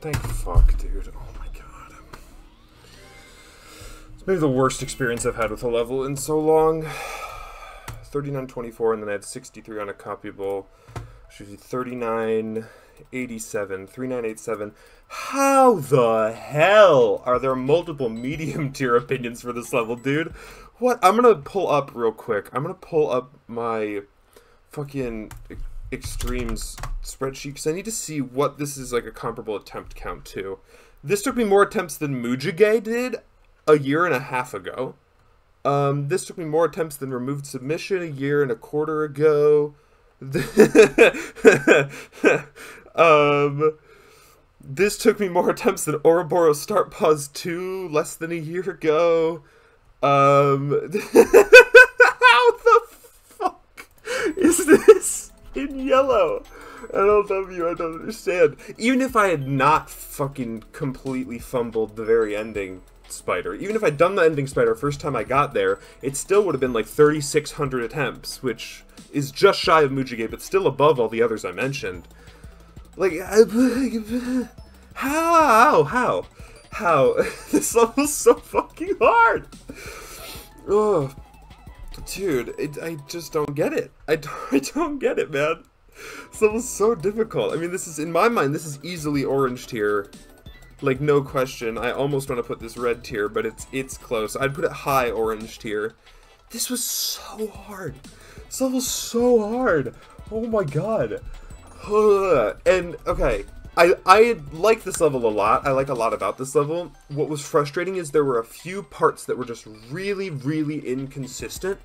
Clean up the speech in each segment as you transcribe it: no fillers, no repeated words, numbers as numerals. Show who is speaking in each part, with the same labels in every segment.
Speaker 1: Thank fuck, dude. Oh my god. It's maybe the worst experience I've had with a level in so long. 3924, and then I had 63 on a copyable. Should be 3987, 3987. How the hell are there multiple medium tier opinions for this level, dude? What? I'm gonna pull up real quick. I'm gonna pull up my fucking extremes spreadsheet because I need to see what this is like a comparable attempt count to. This took me more attempts than Mujige did a year and a half ago. This took me more attempts than Removed Submission a year and a quarter ago. This took me more attempts than Ouroboros Start Pause 2 less than a year ago. How the fuck is this in yellow? LLW, I don't understand. Even if I had not fucking completely fumbled the very ending spider, even if I'd done the ending spider first time I got there, it still would have been like 3,600 attempts, which is just shy of Mujige, but still above all the others I mentioned. Like, how? This level's so fucking hard. Oh, dude, I just don't get it. I don't get it, man. This level's so difficult. I mean, this is, in my mind, this is easily orange tier. Like, no question. I almost want to put this red tier, but it's close. I'd put it high orange tier. This was so hard. This level's so hard. Oh my god. And, okay, I like this level a lot. I like a lot about this level. What was frustrating is there were a few parts that were just really, really inconsistent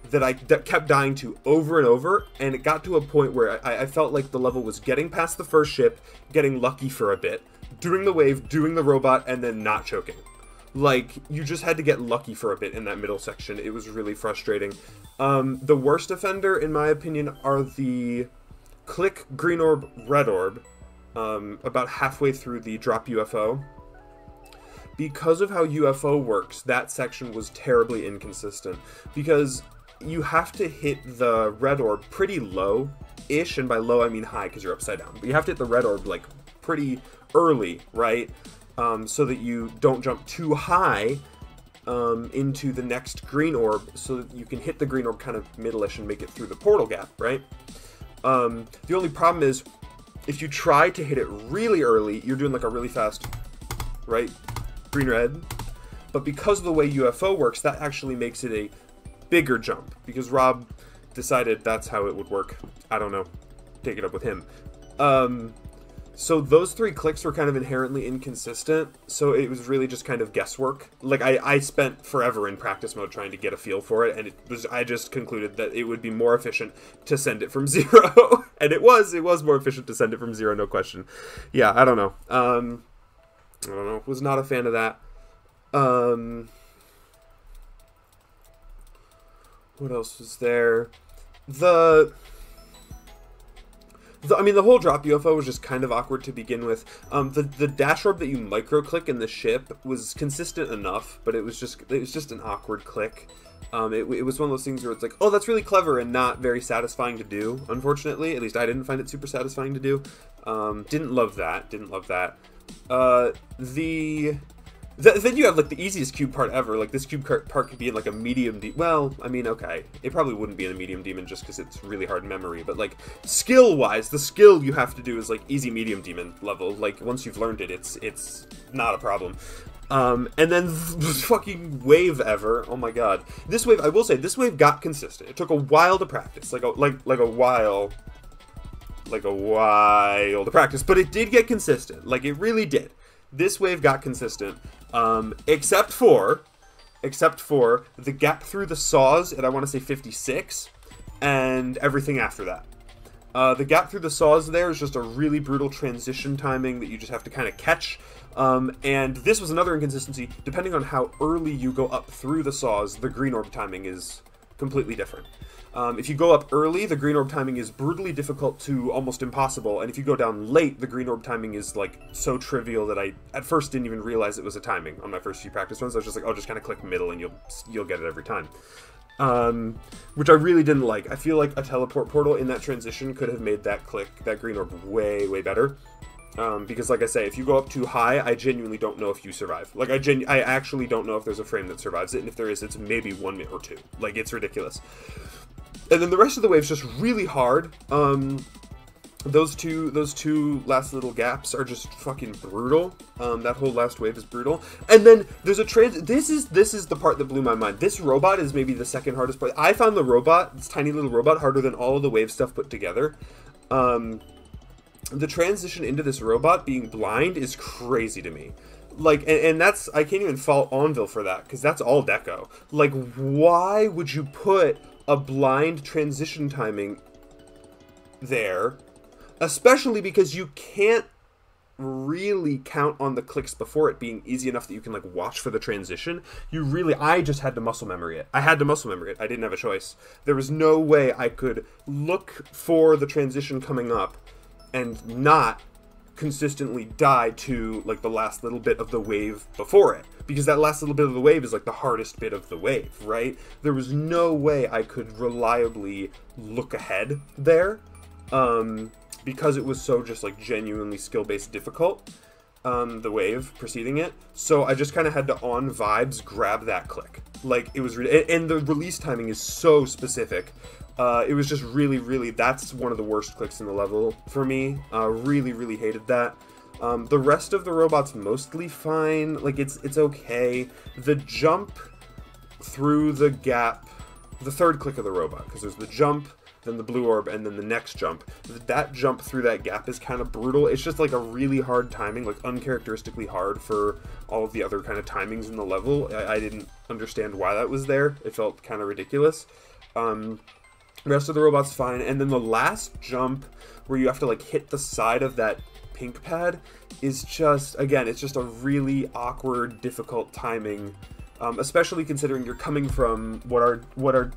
Speaker 1: that kept dying to over and over, and it got to a point where I felt like the level was getting past the first ship, getting lucky for a bit, doing the wave, doing the robot, and then not choking. Like, you just had to get lucky for a bit in that middle section. It was really frustrating. The worst offender, in my opinion, are the click green orb, red orb, about halfway through the drop UFO. Because of how UFO works, that section was terribly inconsistent. Because you have to hit the red orb pretty low-ish, and by low I mean high because you're upside down. But you have to hit the red orb, like, pretty early, right? So that you don't jump too high into the next green orb, so that you can hit the green orb kind of middle-ish and make it through the portal gap, right? The only problem is, if you try to hit it really early, you're doing like a really fast, right? Green-red. But because of the way UFO works, that actually makes it a bigger jump, because Rob decided that's how it would work. I don't know. Take it up with him. So those three clicks were kind of inherently inconsistent, so it was really just kind of guesswork. Like, I spent forever in practice mode trying to get a feel for it, and I just concluded that it would be more efficient to send it from 0. And it was more efficient to send it from 0, no question. Yeah, I don't know. I don't know. Was not a fan of that. What else was there? I mean, the whole drop UFO was just kind of awkward to begin with. The dash orb that you micro-click in the ship was consistent enough, but it was just an awkward click. It was one of those things where it's like, oh, that's really clever and not very satisfying to do, unfortunately. At least I didn't find it super satisfying to do. Didn't love that. Then you have, like, the easiest cube part ever. Like, this cube part could be in, like, a medium demon. Well, I mean, okay. It probably wouldn't be in a medium demon just because it's really hard memory. But, like, skill-wise, the skill you have to do is, like, easy medium demon level. Like, once you've learned it, it's not a problem. And then the fucking wave ever. Oh, my God. This wave, I will say, this wave got consistent. It took a while to practice. Like a while to practice. But it did get consistent. Like, it really did. This wave got consistent, except for the gap through the saws at, I want to say, 56, and everything after that. The gap through the saws there is just a really brutal transition timing that you just have to kind of catch. And this was another inconsistency. Depending on how early you go up through the saws, the green orb timing is completely different. If you go up early, the green orb timing is brutally difficult to almost impossible, and if you go down late, the green orb timing is, like, so trivial that I, at first, didn't even realize it was a timing on my first few practice runs. I was just like, oh, just kind of click middle and you'll get it every time. Which I really didn't like. I feel like a teleport portal in that transition could have made that green orb way, way better. Because, like I say, if you go up too high, I genuinely don't know if you survive. Like, I actually don't know if there's a frame that survives it, and if there is, it's maybe 1 or 2. Like, it's ridiculous. And then the rest of the wave's just really hard. Those two last little gaps are just fucking brutal. That whole last wave is brutal. And then there's a this is the part that blew my mind. This robot is maybe the second hardest part. I found the robot, this tiny little robot, harder than all of the wave stuff put together. The transition into this robot being blind is crazy to me. Like, and that's, I can't even fault Onvil for that, because that's all deco. Like, why would you put a blind transition timing there? Especially because you can't really count on the clicks before it being easy enough that you can, like, watch for the transition. I just had to muscle memory it. I had to muscle memory it. I didn't have a choice. There was no way I could look for the transition coming up and not consistently die to, like, the last little bit of the wave before it. Because that last little bit of the wave is, like, the hardest bit of the wave, right? There was no way I could reliably look ahead there. Because it was so just, like, genuinely skill-based difficult, the wave preceding it. So I just kind of had to, on vibes, grab that click. Like, it was and the release timing is so specific. It was just really, that's one of the worst clicks in the level for me. Really hated that. The rest of the robot's mostly fine. Like, it's okay. The jump through the gap, the third click of the robot, because there's the jump, then the blue orb, and then the next jump. That jump through that gap is kind of brutal. It's just like a really hard timing, like uncharacteristically hard for all of the other kind of timings in the level. I didn't understand why that was there. It felt kind of ridiculous. The rest of the robot's fine. And then the last jump, where you have to, like, hit the side of that pink pad, is just, again, it's just a really awkward, difficult timing. Especially considering you're coming from what are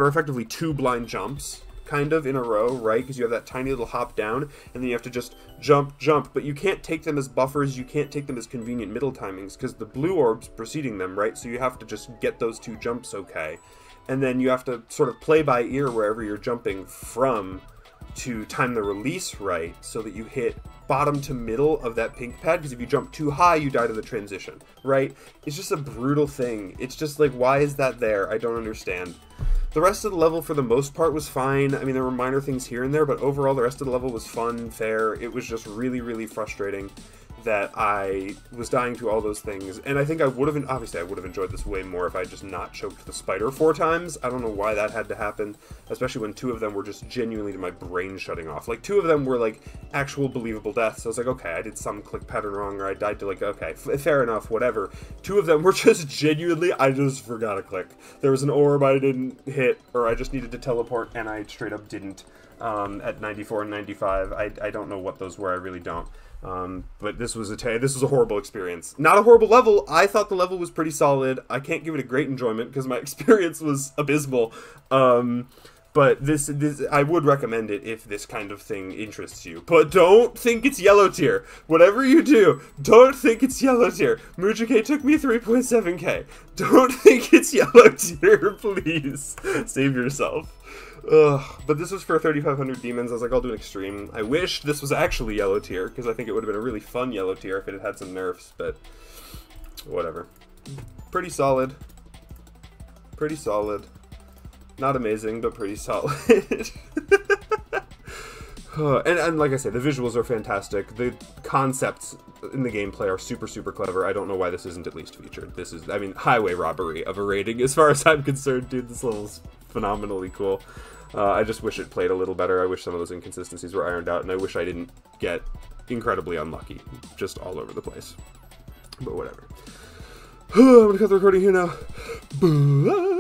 Speaker 1: effectively 2 blind jumps, kind of, in a row, right? Because you have that tiny little hop down, and then you have to just jump, but you can't take them as buffers, you can't take them as convenient middle timings, because the blue orb's preceding them, right? So you have to just get those 2 jumps okay. And then you have to sort of play by ear wherever you're jumping from to time the release right, so that you hit bottom to middle of that pink pad, because if you jump too high, you die to the transition, right? It's just a brutal thing. It's just like, why is that there? I don't understand. The rest of the level, for the most part, was fine. I mean, there were minor things here and there, but overall, the rest of the level was fun, fair. It was just really frustrating that I was dying to all those things. And I think obviously I would have enjoyed this way more if I had just not choked the spider 4 times. I don't know why that had to happen, especially when 2 of them were just genuinely to my brain shutting off. Like, 2 of them were, like, actual believable deaths. So I was like, okay, I did some click pattern wrong, or I died to, like, okay, fair enough, whatever. 2 of them were just genuinely, I just forgot a click. There was an orb I didn't hit, or I just needed to teleport, and I straight up didn't. At 94 and 95, I don't know what those were, I really don't. But this was a horrible experience. Not a horrible level. I thought the level was pretty solid. I can't give it a great enjoyment because my experience was abysmal. But this I would recommend it if this kind of thing interests you. But don't think it's yellow tier. Whatever you do, don't think it's yellow tier. Mujike took me 3.7k. Don't think it's yellow tier, please. Save yourself. Ugh, but this was for 3,500 demons. I was like, I'll do an extreme. I wish this was actually yellow tier, because I think it would have been a really fun yellow tier if it had had some nerfs, but whatever. Pretty solid. Pretty solid. Not amazing, but pretty solid. And like I said, the visuals are fantastic. The concepts in the gameplay are super clever. I don't know why this isn't at least featured. This is, I mean, highway robbery of a rating as far as I'm concerned, dude. This level's phenomenally cool. I just wish it played a little better. I wish some of those inconsistencies were ironed out, and I wish I didn't get incredibly unlucky just all over the place. But whatever. I'm gonna cut the recording here now. Bye.